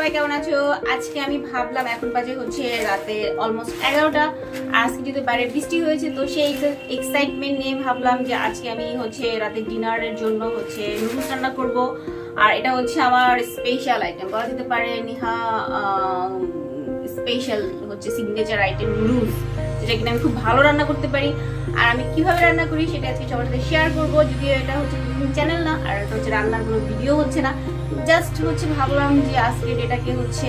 সবাই কেমন আছো? আজকে আমি ভাবলাম এখন বাজে হচ্ছে রাতে অলমোস্ট 11টা। আজকে যদি বাইরে বৃষ্টি হয়েছে তো সেই এক্সাইটমেন্ট নিয়ে ভাবলাম যে আজকে আমি হচ্ছে রাতে ডিনারের জন্য হচ্ছে নুডলস রান্না করব। আর এটা হচ্ছে আমার স্পেশাল আইটেম বলা যেতে পারে, নিহা স্পেশাল হচ্ছে সিগনেচার আইটেম নুডলস, যেটা কিনা আমি খুব ভালো রান্না করতে পারি। আর আমি কিভাবে রান্না করি সেটা আজকে সবার সাথে শেয়ার করবো। যদিও এটা হচ্ছে চ্যানেল না, আর এটা হচ্ছে রান্নার কোনো ভিডিও হচ্ছে না, জাস্ট হচ্ছে ভাবলাম যে আজকে এটাকে হচ্ছে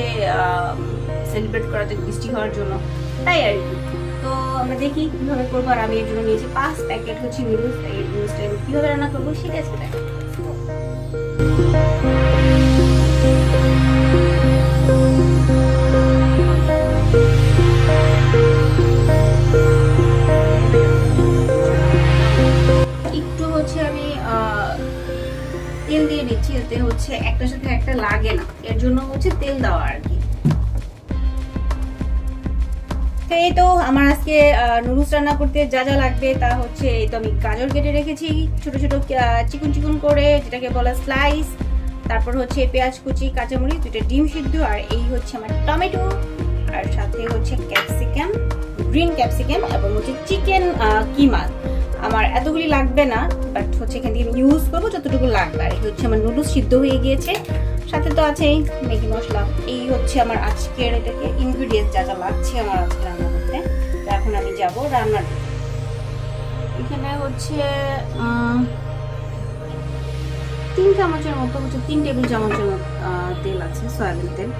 সেলিব্রেট করা যায় বৃষ্টি হওয়ার জন্য, তাই আর কি। তো আমরা দেখি কিভাবে করবো। আর আমি এর জন্য নিয়েছি 5 প্যাকেট হচ্ছে নুডলস। এই নুডলসটা আমি কিভাবে রান্না করবো সেটা আজকে দেখো। একটু হচ্ছে আমি তেল দিয়ে নিচ্ছি, এতে হচ্ছে একটার সাথে একটা লাগে না, এর জন্য হচ্ছে তেল দেওয়া আর কি। এই তো আমার আজকে নুডলস রান্না করতে যা যা লাগবে তা হচ্ছে, এই তো আমি গাজর কেটে রেখেছি ছোট ছোট চিকন চিকন করে, যেটাকে বলে স্লাইস। তারপর হচ্ছে পেঁয়াজ কুচি, কাঁচামরিচ, 2টা ডিম সিদ্ধ, আর এই হচ্ছে আমার টমেটো, আর সাথে হচ্ছে ক্যাপসিকাম, গ্রিন ক্যাপসিকাম, এবং হচ্ছে চিকেন কিমা। আমার এতগুলি লাগবে না, বাট হচ্ছে এখান থেকে ইউজ করবো যতটুকু লাগবে। আর এই হচ্ছে আমার নুডলস সিদ্ধ হয়ে গিয়েছে, সাথে তো আছেই ম্যাগি মশলা। এই হচ্ছে আমার আজকের এটাকে ইনগ্রিডিয়েন্ট যা যা লাগছে আমার আজকে রান্না করতে। তো এখন আমি যাব রান্নার। এখানে হচ্ছে 3 চামচের মতো হচ্ছে 3 টেবিল চামচের মতো তেল আছে, সয়াবিন তেল।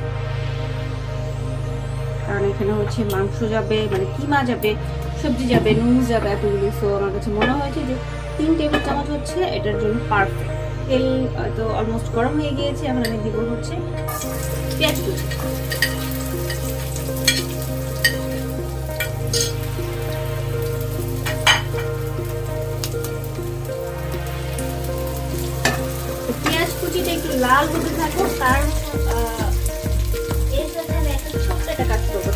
কারণ এখানে হচ্ছে মাংস যাবে, মানে কিমা যাবে, সবজি যাবে, নুডলস যাবে, এতগুলি। সো আমার কাছে মনে হয়েছে যে 3 টেবিল চামচ হচ্ছে এটার জন্য পারফেক্ট। তেল তো অলমোস্ট গরম হয়ে গিয়েছে, এখন আমি দিব হচ্ছে পেঁয়াজ কুচি। পেঁয়াজ কুচিটা একটু লাল হতে থাকো, কারণ এর সাথে আমি একটা ছোট্ট একটা কাজ করবো।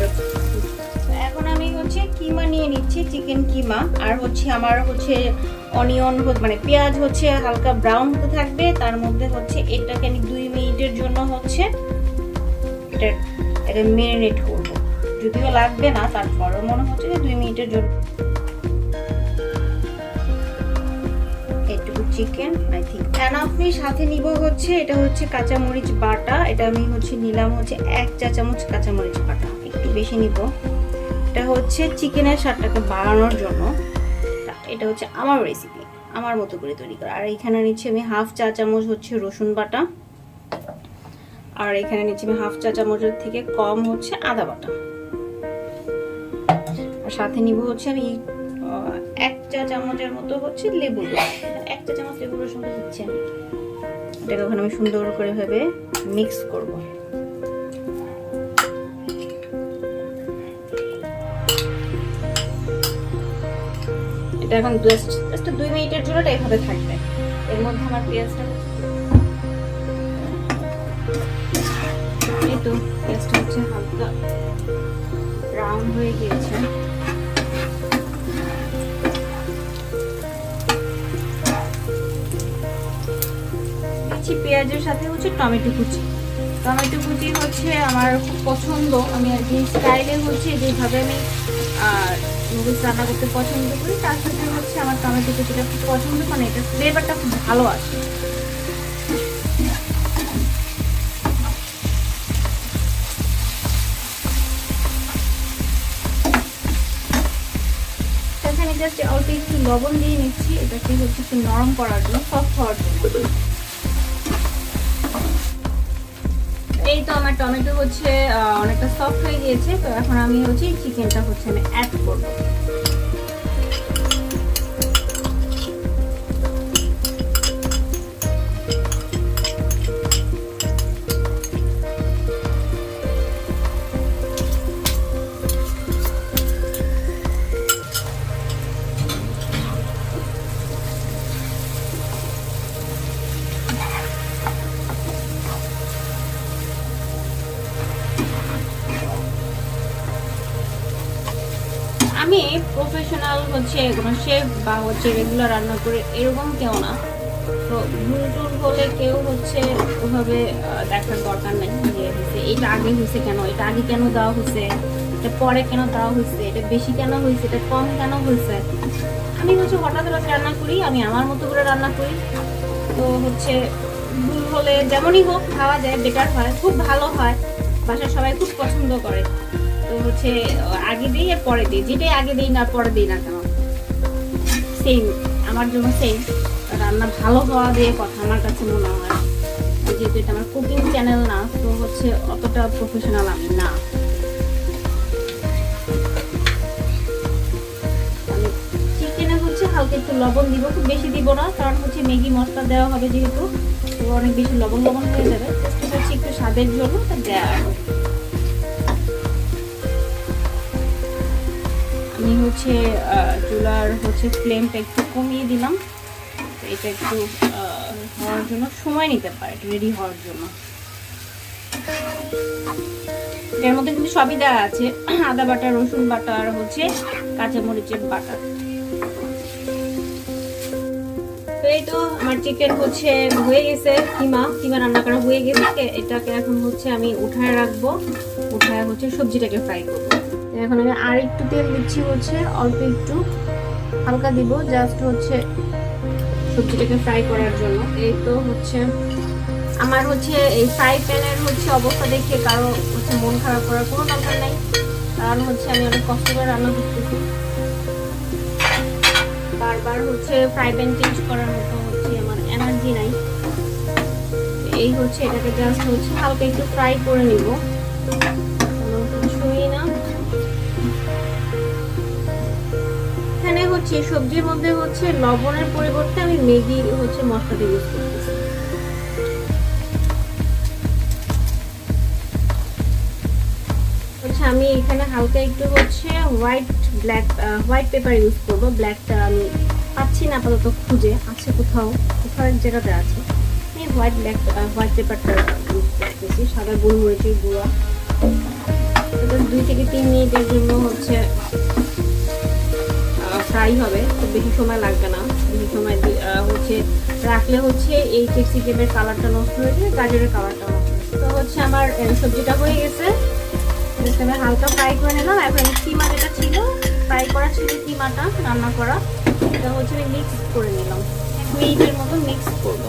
এখন আমি হচ্ছে কিমা নিয়ে নিচ্ছি, চিকেন কিমা। আর হচ্ছে আমার হচ্ছে অনিয়ন, মানে পেঁয়াজ হচ্ছে হালকা ব্রাউন হতে থাকবে। তার মধ্যে হচ্ছে এটাকে আমি 2 মিনিটের জন্য হচ্ছে এটা ম্যারিনেট করবো। যদিও লাগবে না, তারপরও মনে হচ্ছে যে 2 মিনিটের জন্য। এইটুকু চিকেন আই থিঙ্ক এনাফ। আমি সাথে নিব হচ্ছে, এটা হচ্ছে কাঁচামরিচ বাটা। এটা আমি হচ্ছে নিলাম হচ্ছে 1 চা চামচ কাঁচামরিচ বাটা, একটু বেশি নিব। এটা হচ্ছে চিকেনের স্বাদটাকে বাড়ানোর জন্য। এটা হচ্ছে আমার রেসিপি, আমার মতো করে তৈরি করা। আর এখানে নিচ্ছি আমি 1/2 চা চামচ হচ্ছে রসুন বাটা, আর এখানে নিচ্ছি আমি 1/2 চা চামচের থেকে কম হচ্ছে আদা বাটা। আর সাথে নিব হচ্ছে আমি 1 চা চামচের মতো হচ্ছে লেবু রস। 1 চা চামচ লেবু রস মতো দিচ্ছি আমি। এটাকে ওখানে আমি সুন্দর করে ভাবে মিক্স করব। এটা এখন জাস্ট 2 মিনিটের জন্য এটা এভাবে থাকবে। এর মধ্যে আমার পেঁয়াজটা, এই তো পেঁয়াজটা হচ্ছে হালকা ব্রাউন হয়ে গিয়েছে। পেঁয়াজের সাথে হচ্ছে টমেটো কুচি। টমেটো কুচি হচ্ছে আমার খুব পছন্দ, আমি আর কি স্টাইলে হচ্ছে যেভাবে আমি নুডলস রান্না করতে পছন্দ করি, তার সাথে হচ্ছে আমার টমেটো কুচিটা খুব পছন্দ, মানে এটা ফ্লেভারটা খুব ভালো আসে। এখানে জাস্ট অল্প একটু লবণ দিয়ে নিচ্ছি, এটাকে হচ্ছে একটু নরম করার জন্য, সফট হওয়ার জন্য। এই তো আমার টমেটো হচ্ছে অনেকটা সফট হয়ে গিয়েছে। তো এখন আমি হচ্ছে চিকেনটা হচ্ছে আমি অ্যাড করবো। আমি প্রফেশনাল হচ্ছে কোনো শেফ বা হচ্ছে রেগুলার রান্না করে এরকম কেউ না। তো ভুল টুল হলে কেউ হচ্ছে ওভাবে দেখার দরকার নেই যে হচ্ছে এটা আগে হয়েছে কেন, এটা আগে কেন দেওয়া হয়েছে, এটা পরে কেন দেওয়া হয়েছে, এটা বেশি কেন হয়েছে, এটা কম কেন হয়েছে। আমি হচ্ছে হঠাৎ হঠাৎ রান্না করি, আমি আমার মতো করে রান্না করি। তো হচ্ছে ভুল হলে যেমনই হোক খাওয়া যায়, বেটার হয়, খুব ভালো হয়, বাসার সবাই খুব পছন্দ করে। তো হচ্ছে আগে দিই আর পরে দিই, যেটাই আগে দিই না পরে দিই না কেন সেম, আমার জন্য সেম। রান্না ভালো হওয়া দিয়ে কথা আমার কাছে মনে হয়, যেহেতু এটা আমার কুকিং চ্যানেল না, তো হচ্ছে অতটা প্রফেশনাল আমি না। চিকেনে হচ্ছে হালকা একটু লবণ দিব, খুব বেশি দিব না, কারণ হচ্ছে ম্যাগি মশলা দেওয়া হবে যেহেতু, তো অনেক বেশি লবণ লবণ হয়ে যাবে। চেষ্টা করছি একটু স্বাদের জন্য তা দেওয়া। আমি হচ্ছে চুলার হচ্ছে ফ্লেমটা একটু কমিয়ে দিলাম, এটা একটু হওয়ার জন্য সময় নিতে পারে, একটু রেডি হওয়ার জন্য। এর মধ্যে কিন্তু সবই দেওয়া আছে, আদা বাটা, রসুন বাটা, আর হচ্ছে কাঁচামরিচের বাটা। তো এই তো আমার চিকেন হচ্ছে হয়ে গেছে, কিমা রান্না করা হয়ে গেছে। এটাকে এখন হচ্ছে আমি উঠায় রাখবো, উঠায় হচ্ছে সবজিটাকে ফ্রাই করবো। এখন আমি আর একটু তেল দিচ্ছি, হচ্ছে অল্প একটু হালকা দিব, জাস্ট হচ্ছে সবজিটাকে ফ্রাই করার জন্য। এই তো হচ্ছে আমার হচ্ছে এই ফ্রাই প্যানের হচ্ছে অবস্থা দেখে কারো হচ্ছে মন খারাপ করার কোনো দরকার নাই, কারণ হচ্ছে আমি অনেক কষ্ট করে রান্না করতেছি। বারবার হচ্ছে ফ্রাই প্যান চেঞ্জ করার মতো হচ্ছে আমার এনার্জি নাই। এই হচ্ছে এটাকে জাস্ট হচ্ছে হালকা একটু ফ্রাই করে নিব, কিছুই না। এখানে হচ্ছে সবজির মধ্যে হচ্ছে লবণের পরিবর্তে আমি ম্যাগি হচ্ছে মশলাটা ইউজ করতেছি। হচ্ছে আমি এখানে হালকা একটু হচ্ছে হোয়াইট পেপার ইউজ করবো। ব্ল্যাকটা আমি পাচ্ছি না আপাতত, খুঁজে আছে কোথাও এক জায়গাতে আছে। আমি হোয়াইট পেপারটা ইউজ করতেছি, সাদা গোলমরিচের গুঁড়া। 2 থেকে 3 মিনিটের জন্য হচ্ছে ফ্রাই হবে, খুব বেশি সময় লাগবে না। বেশি সময় হচ্ছে রাখলে হচ্ছে এই ক্যাপসিকামের কালারটা নষ্ট হয়ে যায়, গাজরের কালারটা নষ্ট হয়ে যায়। তো হচ্ছে আমার সবজিটা হয়ে গেছে, আমি হালকা ফ্রাই করে নিলাম। এখন আমি কিমা যেটা ছিল ফ্রাই করা ছিল, কিমাটা রান্না করা, এটা হচ্ছে আমি মিক্স করে নিলাম। 1 মিনিটের মতো মিক্স করবো।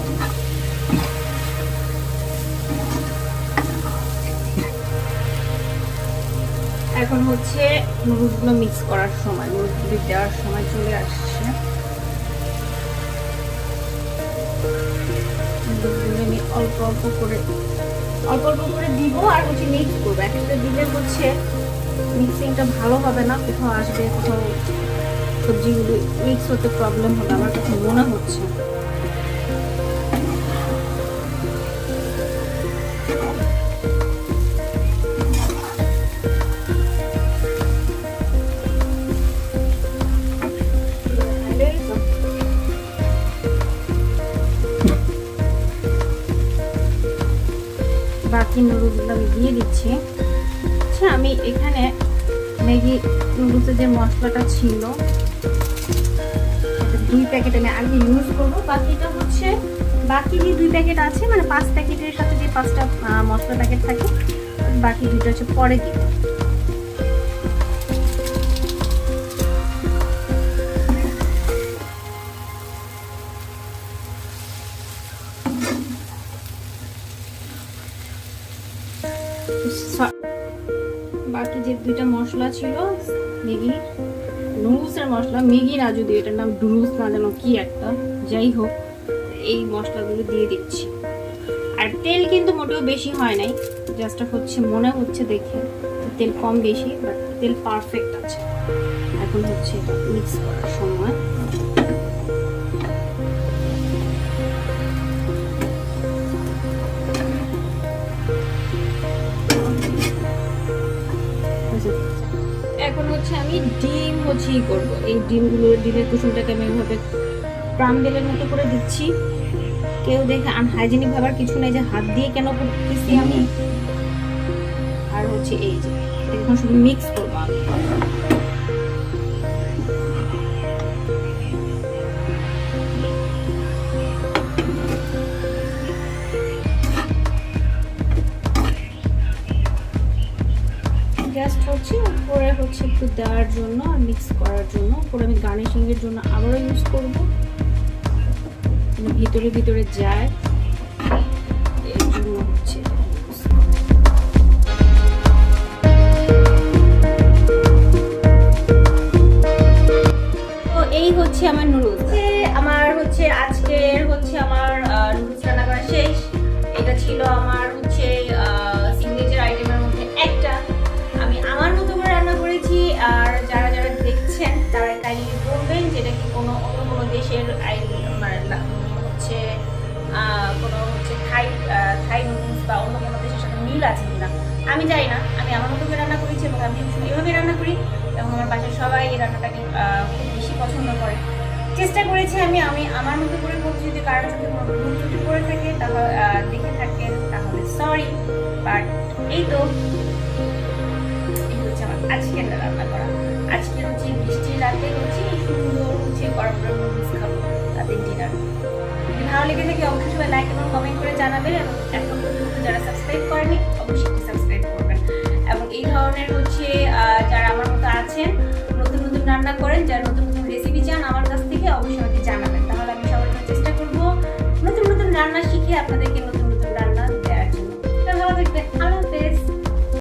এখন হচ্ছে নুডলসগুলো মিক্স করার সময়, নুডলস দেওয়ার সময় চলে আসছে। নুডলসগুলো আমি অল্প অল্প করে দিব আর হচ্ছে মিক্স করবো। একসাথে দিলে হচ্ছে মিক্সিংটা ভালো হবে না, কোথাও আসবে, কোথাও সবজিগুলো মিক্স হতে প্রবলেম হবে আমার কাছে মনে হচ্ছে। বাকি নুডলসগুলো আমি দিয়ে দিচ্ছি। আচ্ছা, আমি এখানে ম্যাগি নুডলসের যে মশলাটা ছিল 2 প্যাকেট আমি আগে ইউজ করবো। বাকিটা হচ্ছে বাকি যে 2 প্যাকেট আছে, মানে 5 প্যাকেটের সাথে যে 5টা মশলা প্যাকেট থাকে, বাকি 2টা হচ্ছে পরে দিব। বাকি যে 2টা মশলা ছিল ম্যাগি নুডলসের মশলা, ম্যাগি না, যদি এটার নাম ডুডলস না যেন কি একটা, যাই হোক এই মশলাগুলো দিয়ে দিচ্ছি। আর তেল কিন্তু মোটেও বেশি হয় নাই, জাস্ট হচ্ছে মনে হচ্ছে দেখে তেল কম বেশি, বাট তেল পারফেক্ট আছে। এখন হচ্ছে এটা মিক্স করার সময় এখন হচ্ছে আমি ডিম হচ্ছে করবো। এই ডিমের কুসুমটাকে আমি এইভাবে ক্রাম্বেলের মতো করে দিচ্ছি। কেউ দেখে আনহাইজেনিক ভাবার কিছু নেই যে হাত দিয়ে কেন করতেছি আমি। আর হচ্ছে এই যে এখন শুধু মিক্স করবো আমি। করছি উপরে হচ্ছে একটু দেওয়ার জন্য আর মিক্স করার জন্য। উপরে আমি গার্নিশিংয়ের জন্য আবারও ইউজ করব, ভিতরে ভিতরে যায় এর জন্য হচ্ছে। তো এই হচ্ছে আমার নুডলস। আমার হচ্ছে আজকের হচ্ছে আমার নুডলস রান্না করা শেষ। এটা ছিল আমার হচ্ছে সিগনেচার আইটেমের মধ্যে একটা। আমি আমার মতো করে রান্না করেছি, আর যারা যারা দেখছেন তারা কাইন্ডলি বলবেন যেটা কি কোনো অন্য কোনো দেশের হচ্ছে কোনো হচ্ছে থাই নুডলস বা অন্য কোনো দেশের সাথে মিল আছে কিনা। আমি জানি না, আমি আমার মতো করে রান্না করেছি এবং আমি এভাবে রান্না করি এবং আমার বাসায় সবাই এই রান্নাটাকে খুব বেশি পছন্দ করে। চেষ্টা করেছি আমি আমার মতো করে করছি। যদি কারোর সাথে কোনো ভুল ত্রুটি করে থাকে তাহলে দেখে থাকেন তাহলে সরি, বাট এই তো এই হচ্ছে আমার আজকে রান্না করা। আজকে হচ্ছে বৃষ্টির রাতে হচ্ছে সুন্দর হচ্ছে গরম গরম নুডলস খাবো রাতের ডিনার। যদি ভালো লেগে থাকে অবশ্যই সবাই লাইক এবং কমেন্ট করে জানাবেন, এবং এখন পর্যন্ত যারা সাবস্ক্রাইব করেনি অবশ্যই